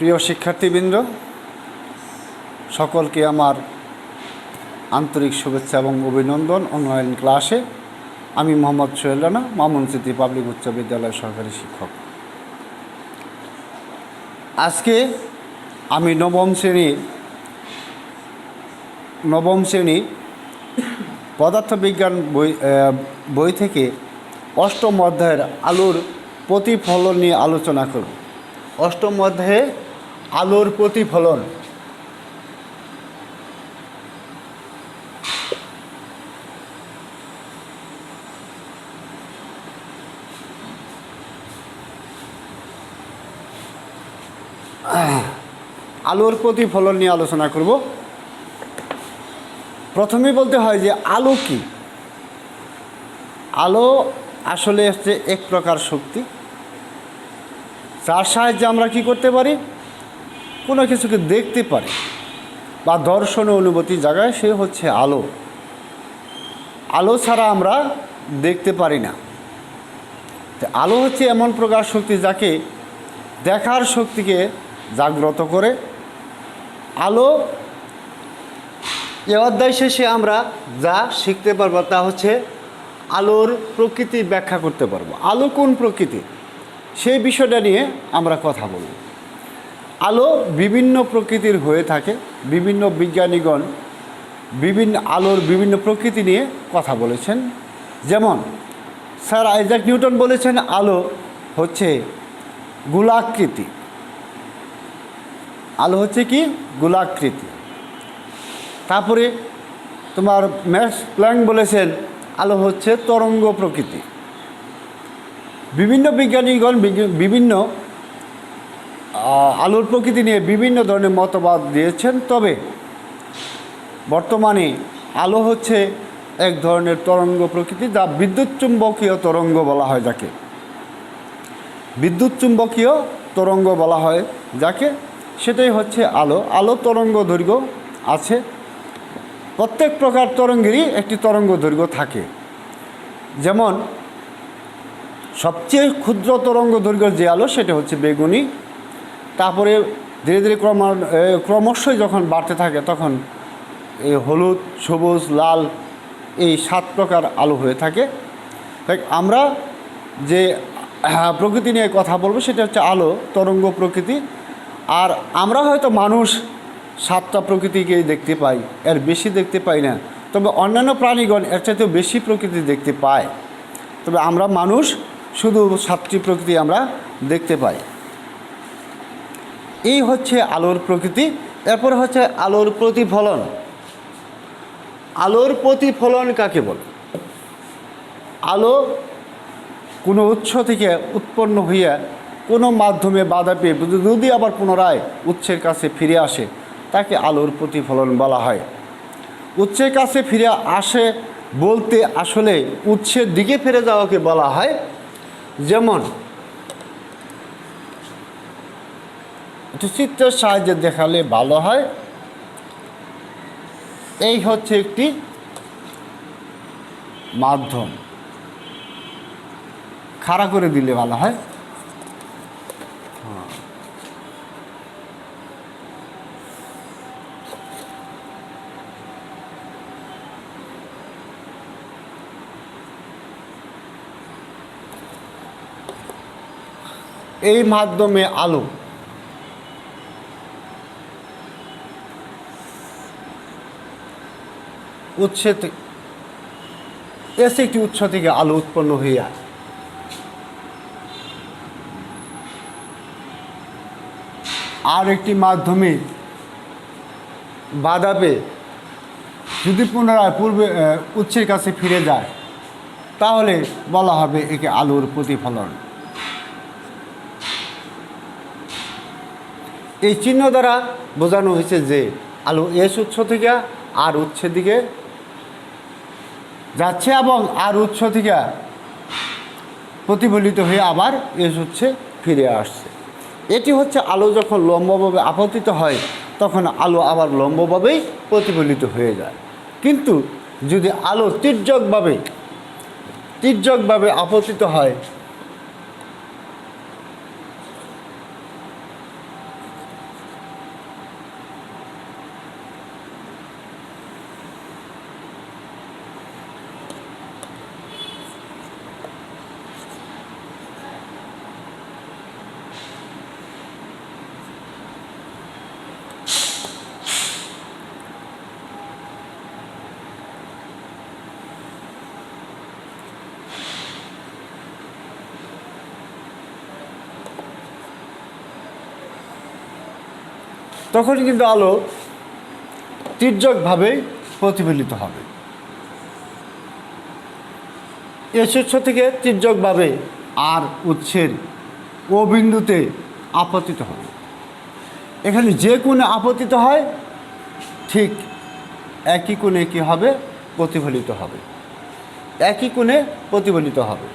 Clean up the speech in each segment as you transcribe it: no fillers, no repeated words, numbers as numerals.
প্রিয় শিক্ষার্থীবৃন্দ, সকলকে আমার আন্তরিক শুভেচ্ছা এবং অভিনন্দন। অনলাইন ক্লাসে আমি মোহাম্মদ সোহেল রানা, মামুন সিটি পাবলিক উচ্চ বিদ্যালয়ের সহকারী শিক্ষক। আজকে আমি নবম শ্রেণী পদার্থবিজ্ঞান বই থেকে অষ্টম অধ্যায়ের আলোর প্রতিফলন নিয়ে আলোচনা করব। অষ্টম অধ্যায়ে আলোর প্রতিফলন। আলোর প্রতিফলন নিয়ে আলোচনা করব। প্রথমেই বলতে হয় যে আলো কি। আলো আসলে হচ্ছে এক প্রকার শক্তি, যার সাহায্যে আমরা কি করতে পারি, কোনো কিছুকে দেখতে পারি বা দর্শন অনুভূতি জায়গায়, সে হচ্ছে আলো। আলো ছাড়া আমরা দেখতে পারি না। আলো হচ্ছে এমন প্রকার শক্তি যাকে দেখার শক্তিকে জাগ্রত করে। আলো এ অধ্যায় শেষে আমরা যা শিখতে পারবো তা হচ্ছে আলোর প্রকৃতি ব্যাখ্যা করতে পারবো। আলো কোন প্রকৃতি, সেই বিষয়টা নিয়ে আমরা কথা বলব। আলো বিভিন্ন প্রকৃতির হয়ে থাকে। বিভিন্ন বিজ্ঞানীগণ আলোর বিভিন্ন প্রকৃতি নিয়ে কথা বলেছেন। যেমন স্যার আইজাক নিউটন বলেছেন আলো হচ্ছে গোলাকৃতি। আলো হচ্ছে কি, গোলাকৃতি। তারপরে তোমার ম্যাক্স প্ল্যাঙ্ক বলেছেন আলো হচ্ছে তরঙ্গ প্রকৃতি। বিভিন্ন বিজ্ঞানীগণ বিভিন্ন আলোর প্রকৃতি নিয়ে বিভিন্ন ধরনের মতবাদ দিয়েছেন। তবে বর্তমানে আলো হচ্ছে এক ধরনের তরঙ্গ প্রকৃতি, যা বিদ্যুৎ চুম্বকীয় তরঙ্গ বলা হয় যাকে। বিদ্যুৎ চুম্বকীয় তরঙ্গ বলা হয় যাকে, সেটাই হচ্ছে আলো। আলো তরঙ্গ দৈর্ঘ্য আছে। প্রত্যেক প্রকার তরঙ্গেরই একটি তরঙ্গ দৈর্ঘ্য থাকে। যেমন সবচেয়ে ক্ষুদ্র তরঙ্গ দৈর্ঘ্যের যে আলো, সেটা হচ্ছে বেগুনি। তারপরে ধীরে ধীরে ক্রমশই যখন বাড়তে থাকে, তখন এই হলুদ, সবুজ, লাল, এই 7 প্রকার আলো হয়ে থাকে। তাই আমরা যে প্রকৃতি নিয়ে কথা বলবো সেটা হচ্ছে আলো তরঙ্গ প্রকৃতি। আর আমরা হয়তো মানুষ 7টা প্রকৃতিকেই দেখতে পাই, এর বেশি দেখতে পাই না। তবে অন্যান্য প্রাণীগণ এর চাইতেও বেশি প্রকৃতি দেখতে পায়। তবে আমরা মানুষ শুধু 7টি প্রকৃতি আমরা দেখতে পাই। এই হচ্ছে আলোর প্রকৃতি। এরপর হচ্ছে আলোর প্রতিফলন। আলোর প্রতিফলন কাকে বলে? আলো কোনো উৎস থেকে উৎপন্ন হইয়া কোনো মাধ্যমে বাধা পেয়ে যদি আবার পুনরায় উৎসের কাছে ফিরে আসে, তাকে আলোর প্রতিফলন বলা হয়। উৎসের কাছে ফিরে আসে বলতে আসলে উৎসের দিকে ফিরে যাওয়াকে বলা হয়। যেমন একটু চিত্রের সাহায্যে দেখালে ভালো হয়। এই হচ্ছে একটি মাধ্যম, খাড়া করে দিলে ভালো হয়। এই মাধ্যমে আলো একটি উৎস থেকে আলো উৎপন্ন হইয়া আর একটি মাধ্যমে বাধা পেয়ে যদি পুনরায় উৎসের কাছে ফিরে যায়, তাহলে বলা হবে একে আলোর প্রতিফলন। এই চিহ্ন দ্বারা বোঝানো হয়েছে যে আলো এস উৎস থেকে আর উৎসের দিকে যাচ্ছে এবং আর উৎস থেকে প্রতিফলিত হয়ে আবার এস উৎসে ফিরে আসছে। এটি হচ্ছে আলো যখন লম্বভাবে আপতিত হয়, তখন আলো আবার লম্বভাবেই প্রতিফলিত হয়ে যায়। কিন্তু যদি আলো তির্যকভাবে আপতিত হয়, তখন কিন্তু আলো তির্যকভাবেই প্রতিফলিত হবে। এস উৎস থেকে তির্যকভাবে আর উৎসের ও বিন্দুতে আপতিত হবে। এখানে যে কোণে আপতিত হয় ঠিক একই কোণে কী হবে? প্রতিফলিত হবে, একই কোণে প্রতিফলিত হবে।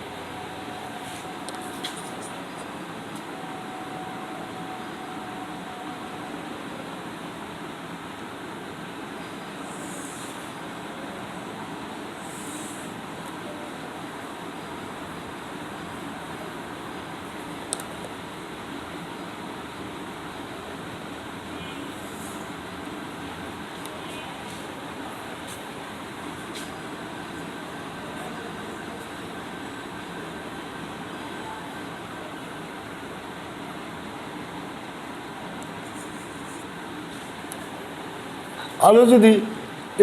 আলো যদি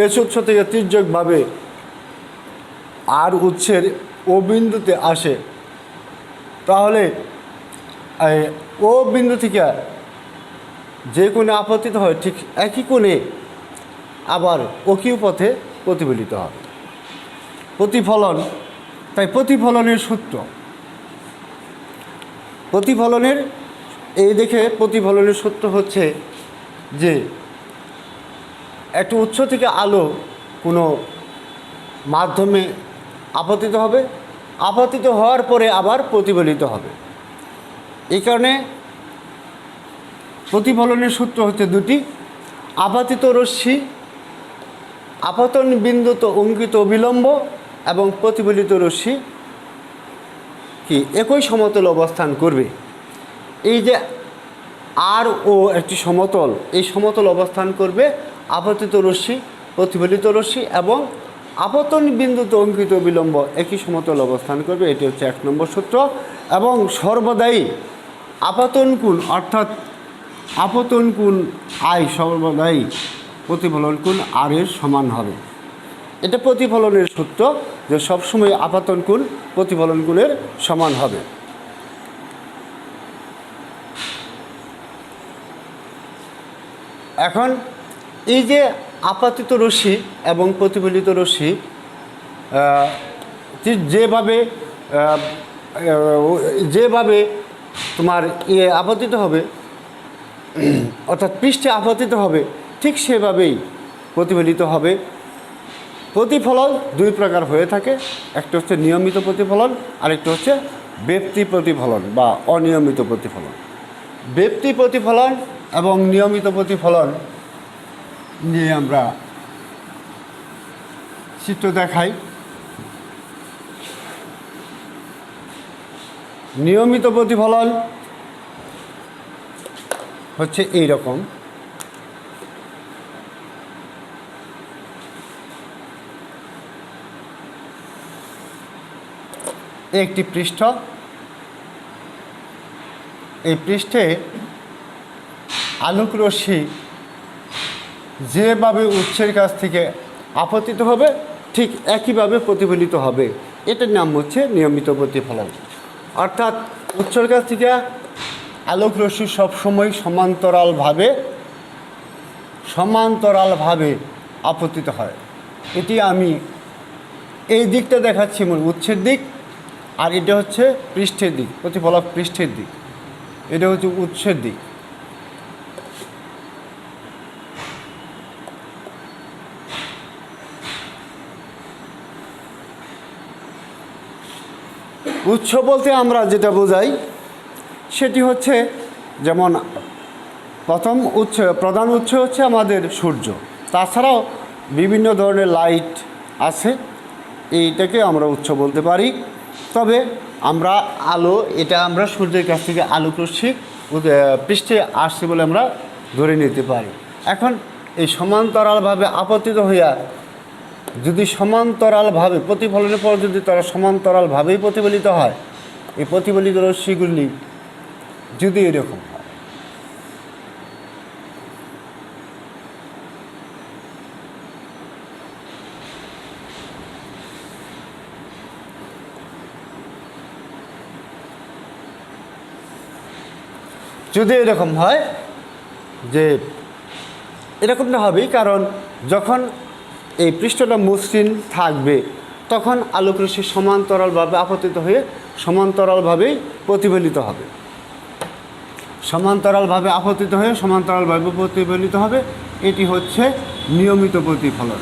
এস উৎস থেকে তির্যকভাবে আর উৎসের ও বিন্দুতে আসে তাহলে ও বিন্দু থেকে যে কোণে আপতিত হয় ঠিক একই কোণে আবার ওকিউ পথে প্রতিফলিত হবে। প্রতিফলন, তাই প্রতিফলনের সূত্র, প্রতিফলনের এই দেখে প্রতিফলনের সূত্র হচ্ছে যে একটা উৎস থেকে আলো কোনো মাধ্যমে আপতিত হবে, আপতিত হওয়ার পরে আবার প্রতিফলিত হবে। এই কারণে প্রতিফলনের সূত্র হচ্ছে দুটি। আপাতিত রশ্মি আপতন বিন্দুতে অঙ্কিত বিলম্ব এবং প্রতিফলিত রশ্মি কি একই সমতল অবস্থান করবে। এই যে আর ও একটি সমতল, এই সমতল অবস্থান করবে আপতিত রশ্মি, প্রতিফলিত রশ্মি এবং আপতন বিন্দুতে অঙ্কিত বিলম্ব একই সমতল অবস্থান করবে। এটি হচ্ছে 1 নম্বর সূত্র। এবং সর্বদাই আপতন কোণ অর্থাৎ আপতন কোণ আই সর্বদাই প্রতিফলন কোণ আর এর সমান হবে। এটা প্রতিফলনের সূত্র যে সবসময় আপতন কোণ প্রতিফলন কোণের সমান হবে। এখন এই যে আপাতিত রশ্মি এবং প্রতিফলিত রশ্মি যেভাবে তোমার আপতিত হবে অর্থাৎ পৃষ্ঠে আপতিত হবে ঠিক সেভাবেই প্রতিফলিত হবে। প্রতিফলন দুই প্রকার হয়ে থাকে, একটা হচ্ছে নিয়মিত প্রতিফলন, আরেকটা হচ্ছে ব্যক্তি প্রতিফলন বা অনিয়মিত প্রতিফলন। ব্যক্তি প্রতিফলন এবং নিয়মিত প্রতিফলন নিয়ে আমরা চিত্র দেখাই। নিয়মিত প্রতিফলন হচ্ছে এই রকম। একটি পৃষ্ঠ, এই পৃষ্ঠে আলোক রশ্মি যেভাবে উৎসের কাছ থেকে আপতিত হবে ঠিক একইভাবে প্রতিফলিত হবে। এটার নাম হচ্ছে নিয়মিত প্রতিফলন। অর্থাৎ উৎসের কাছ থেকে আলোক রশ্মি সবসময় সমান্তরালভাবে আপতিত হয়। এটি আমি এই দিকটা দেখাচ্ছি মূল উৎসের দিক, আর এটা হচ্ছে পৃষ্ঠের দিক, প্রতিফলক পৃষ্ঠের দিক, এটা হচ্ছে উৎসের দিক। উৎস বলতে আমরা যেটা বোঝাই সেটি হচ্ছে যেমন প্রধান উৎস হচ্ছে আমাদের সূর্য, তাছাড়াও বিভিন্ন ধরনের লাইট আছে, এইটাকে আমরা উৎস বলতে পারি। তবে আমরা আমরা সূর্যের কাছ থেকে আলোক রশ্মি পৃষ্ঠে আসছে বলে আমরা ধরে নিতে পারি। এখন এই সমান্তরালভাবে আপতিত হইয়া যদি সমান্তরালভাবে প্রতিফলনের পর যদি তারা সমান্তরালভাবেই প্রতিফলিত হয়, এই প্রতিফলিত রশ্মিগুলি যদি এরকম হয়, যদি এরকম হয় যে এরকমটা হবেই, কারণ যখন এই পৃষ্ঠটা মসৃণ থাকবে তখন আলোকরশ্মি সমান্তরালভাবে আপতিত হয়ে সমান্তরালভাবেই প্রতিফলিত হবে, সমান্তরালভাবে আপতিত হয়ে সমান্তরালভাবে প্রতিফলিত হবে। এটি হচ্ছে নিয়মিত প্রতিফলন।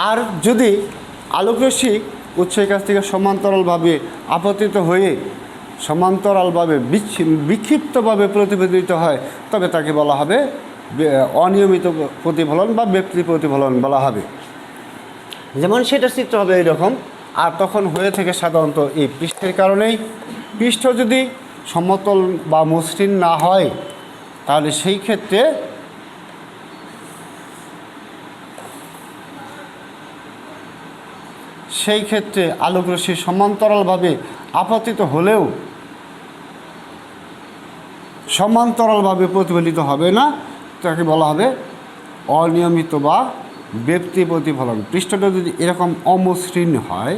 আর যদি আলোকরশ্মি উৎসের কাছ থেকে সমান্তরালভাবে আপতিত হয়ে সমান্তরালভাবে বিক্ষিপ্তভাবে প্রতিফলিত হয়, তবে তাকে বলা হবে অনিয়মিত প্রতিফলন বা ব্যক্তি প্রতিফলন বলা হবে। যেমন সেটা চিত্র হবে এইরকম। আর তখন হয়ে থাকে সাধারণত এই পৃষ্ঠের কারণেই। পৃষ্ঠ যদি সমতল বা মসৃণ না হয় তাহলে সেই ক্ষেত্রে আলোকরশ্মি সমান্তরালভাবে আপতিত হলেও সমান্তরালভাবে প্রতিফলিত হবে না, তাকে বলা হবে অনিয়মিত বা ব্যক্তি প্রতিফলন। পৃষ্ঠটা যদি এরকম অমসৃণ হয়,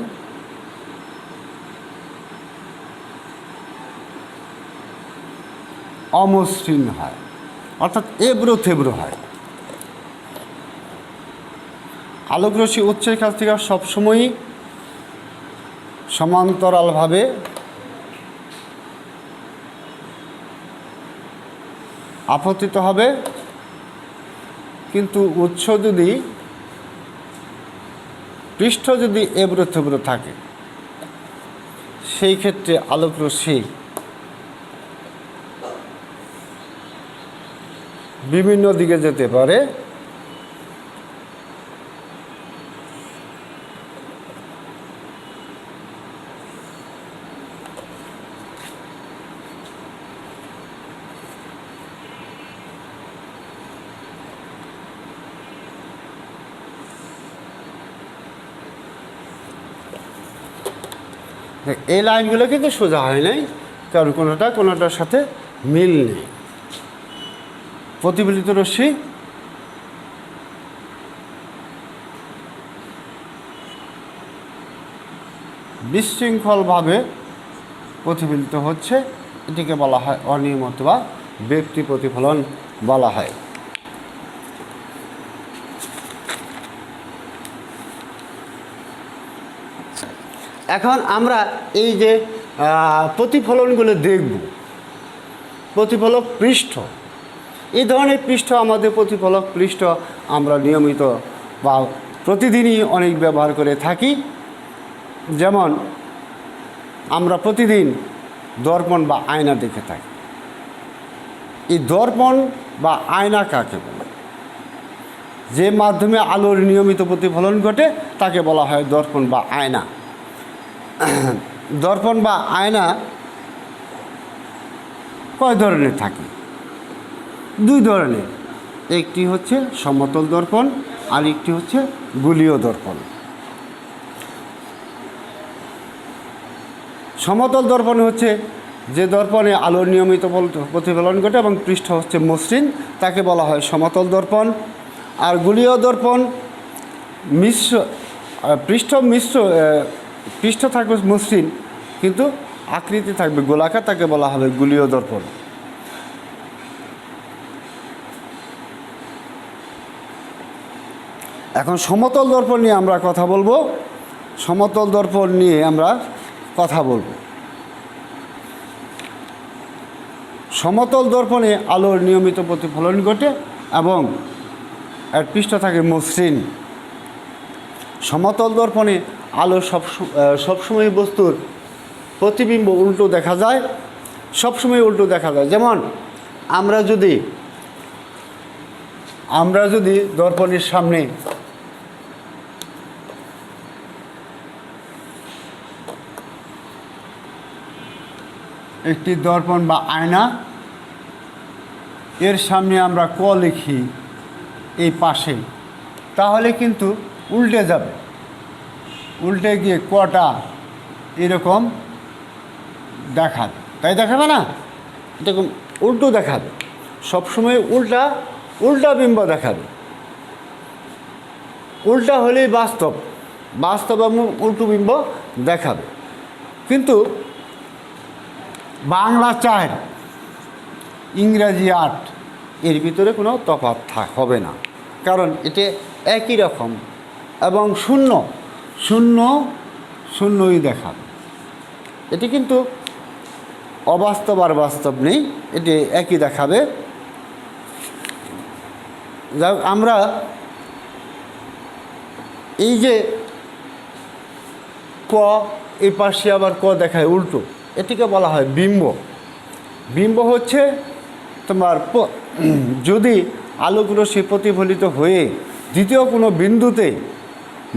অমসৃণ হয় অর্থাৎ এবড়ো থেবড়ো হয়, আলোকরশ্মি উৎসের কাছ থেকে সবসময়ই সমান্তরালভাবে আপতিত হবে, কিন্তু উৎস যদি পৃষ্ঠ যদি এবড়ো থেবড়ো থাকে সেই ক্ষেত্রে আলোকরশ্মি বিভিন্ন দিকে যেতে পারে। এই লাইনগুলো কিন্তু সোজা হয় নাই, কারণ কোনোটার সাথে মিল নেই। প্রতিফলিত রশ্মি বিশৃঙ্খলভাবে প্রতিফলিত হচ্ছে, এটিকে বলা হয় অনিয়মিত বা ব্যক্তি প্রতিফলন বলা হয়। এখন আমরা এই যে প্রতিফলনগুলো দেখব, প্রতিফলক পৃষ্ঠ, এই ধরনের পৃষ্ঠ আমাদের প্রতিফলক পৃষ্ঠ আমরা নিয়মিত বা প্রতিদিনই অনেক ব্যবহার করে থাকি। যেমন আমরা প্রতিদিন দর্পণ বা আয়না দেখে থাকি। এই দর্পণ বা আয়না কাকে বলে? যে মাধ্যমে আলোর নিয়মিত প্রতিফলন ঘটে তাকে বলা হয় দর্পণ বা আয়না। দর্পণ বা আয়না কয় ধরনের থাকে? দুই ধরনের, একটি হচ্ছে সমতল দর্পণ আর একটি হচ্ছে গোলীয় দর্পণ। সমতল দর্পণ হচ্ছে যে দর্পণে আলোর নিয়মিত প্রতিফলন ঘটে এবং পৃষ্ঠ হচ্ছে মসৃণ, তাকে বলা হয় সমতল দর্পণ। আর গোলীয় দর্পণ পৃষ্ঠ থাকবে মসৃণ কিন্তু আকৃতি থাকবে গোলাকার, তাকে বলা হবে গোলীয় দর্পণ। এখন সমতল দর্পণ নিয়ে আমরা কথা বলবো। সমতল দর্পণ নিয়ে আমরা কথা বলবো। সমতল দর্পণে আলোর নিয়মিত প্রতিফলন ঘটে এবং এর পৃষ্ঠ থাকে মসৃণ। সমতল দর্পণে আলো সবসময় বস্তুর প্রতিবিম্ব উল্টো দেখা যায়, সবসময় উল্টো দেখা যায়। যেমন আমরা যদি দর্পণের সামনে একটি দর্পণ বা আয়না, এর সামনে আমরা ক লিখি এই পাশে, তাহলে কিন্তু উল্টে যাবে, উল্টে গিয়ে কটা এরকম দেখাবে, তাই দেখাবে না? এরকম উল্টো দেখাবে, সবসময় উল্টা বিম্ব দেখাবে। উল্টা হলেই বাস্তব, বাস্তব এবং উল্টো বিম্ব দেখাবে। কিন্তু বাংলা 4 ইংরাজি 8 এর ভিতরে কোনো তফাৎ হবে না, কারণ এটা একই রকম এবং শূন্য শূন্য শূন্যই দেখাবে। এটি কিন্তু অবাস্তব আর বাস্তব নেই, এটি একই দেখাবে। যাই হোক, আমরা এই যে ক এই পাশে আবার ক দেখায় উল্টো, এটিকে বলা হয় বিম্ব। বিম্ব হচ্ছে তোমার যদি আলোকরশ্মি প্রতিফলিত হয়ে দ্বিতীয় কোনো বিন্দুতে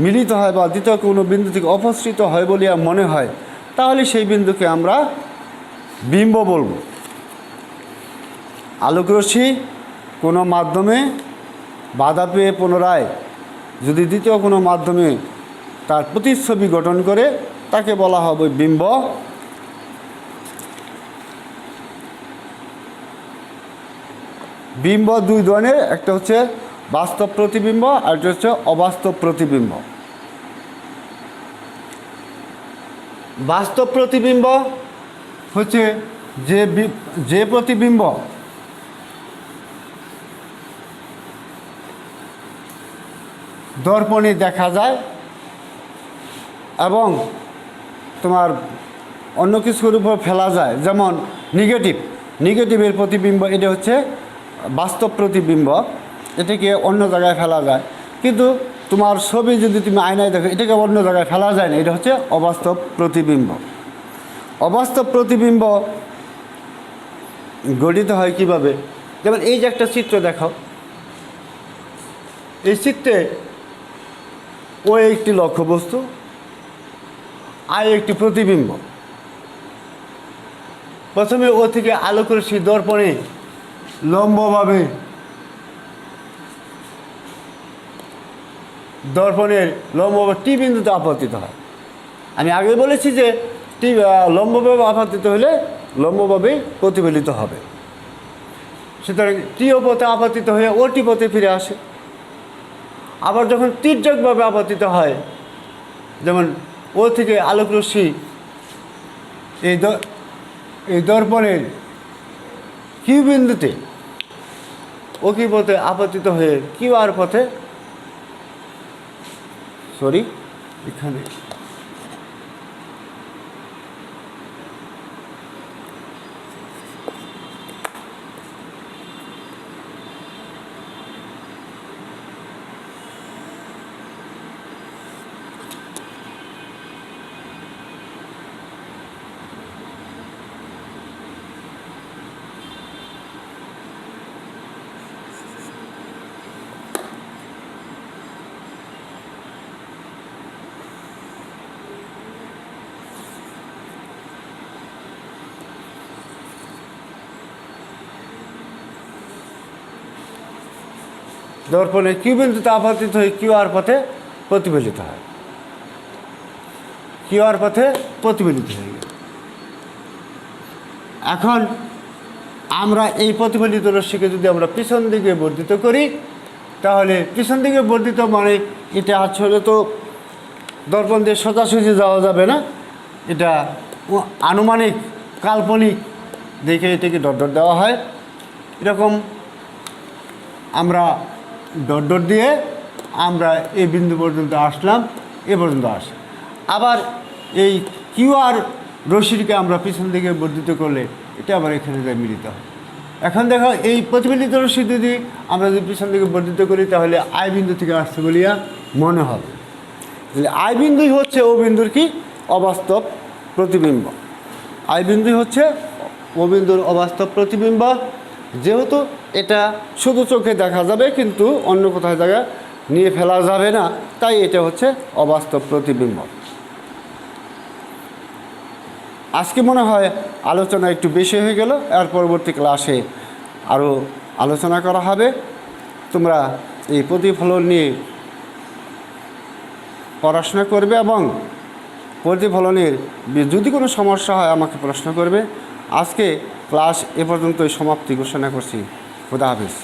মিলিত হয় বা দ্বিতীয় কোনো বিন্দু থেকে অপসৃত হয় বলিয়া মনে হয়, তাহলে সেই বিন্দুকে আমরা বিম্ব বলব। আলোকরশ্মি কোনো মাধ্যমে বাধা পেয়ে পুনরায় যদি দ্বিতীয় কোনো মাধ্যমে তার প্রতিচ্ছবি গঠন করে, তাকে বলা হবে বিম্ব। বিম্ব দুই ধরনের, একটা হচ্ছে বাস্তব প্রতিবিম্ব আর একটা হচ্ছে অবাস্তব প্রতিবিম্ব। বাস্তব প্রতিবিম্ব হচ্ছে যে প্রতিবিম্ব দর্পণে দেখা যায় এবং তোমার অন্য কিছুর উপর ফেলা যায়, যেমন নেগেটিভের প্রতিবিম্ব, এটা হচ্ছে বাস্তব প্রতিবিম্ব, এটাকে অন্য জায়গায় ফেলা যায়। কিন্তু তোমার ছবি যদি তুমি আয়নায় দেখো, এটাকে অন্য জায়গায় ফেলা যায় না, এটা হচ্ছে অবাস্তব প্রতিবিম্ব। অবাস্তব প্রতিবিম্ব গঠিত হয় কিভাবে? যেমন এই যে একটা চিত্র দেখাও, এই চিত্রে ও একটি লক্ষ্যবস্তু আর একটি প্রতিবিম্ব। প্রথমে ও থেকে আলোকরশ্মি দর্পণে লম্বভাবে দর্পণের লম্বভাবে টি বিন্দুতে আপতিত হয়। আমি আগে বলেছি যে টি লম্বভাবে আপতিত হলে লম্বভাবে প্রতিফলিত হবে। সুতরাং টি ও পথে আপতিত হয়ে ও টি পথে ফিরে আসে। আবার যখন তির্যকভাবে আপতিত হয়, যেমন ও থেকে আলোকরশ্মি এই দর্পণের কিউ বিন্দুতে ও কি পথে আপতিত হয়ে কিউ আর পথে এখানে দর্পণে কিউ বিন্দুতে আপতিত হয়ে কিউ আর পথে প্রতিফলিত হয়, কিউ আর পথে প্রতিফলিত হয়ে গেল। এখন আমরা এই প্রতিফলিত রশ্মিকে যদি আমরা পিছন দিকে বর্ধিত করি, তাহলে পিছন দিকে বর্ধিত মানে এটা আসলে তো দর্পণ দিয়ে সোজাসুজি যাওয়া যাবে না, এটা আনুমানিক কাল্পনিক দেখে এটাকে ডট ডট দেওয়া হয়। এরকম আমরা ডট ডট দিয়ে আমরা এই বিন্দু পর্যন্ত আসলাম, এ পর্যন্ত আসি। আবার এই কিউআর রশ্মিকে আমরা পিছন দিকে বর্ধিত করলে এটা আবার এখানে যায় মিলিত হয়। এখন দেখো, এই প্রতিফলিত রশ্মি যদি আমরা যদি পিছন দিকে বর্ধিত করি, তাহলে আই বিন্দু থেকে আসছে বলিয়া মনে হবে। তাহলে আই বিন্দুই হচ্ছে ও বিন্দুর কি অবাস্তব প্রতিবিম্ব। আই বিন্দুই হচ্ছে ও বিন্দুর অবাস্তব প্রতিবিম্ব। যেহেতু এটা শুধু চোখে দেখা যাবে কিন্তু অন্য কোথাও জায়গা নিয়ে ফেলা যাবে না, তাই এটা হচ্ছে অবাস্তব প্রতিবিম্ব। আজকে মনে হয় আলোচনা একটু বেশি হয়ে গেল, এর পরবর্তী ক্লাসে আরও আলোচনা করা হবে। তোমরা এই প্রতিফলন নিয়ে পড়াশোনা করবে এবং প্রতিফলনের যদি কোনো সমস্যা হয় আমাকে প্রশ্ন করবে। আজকে ক্লাস এ পর্যন্তই সমাপ্তি ঘোষণা করছি। খুদা হাফেজ।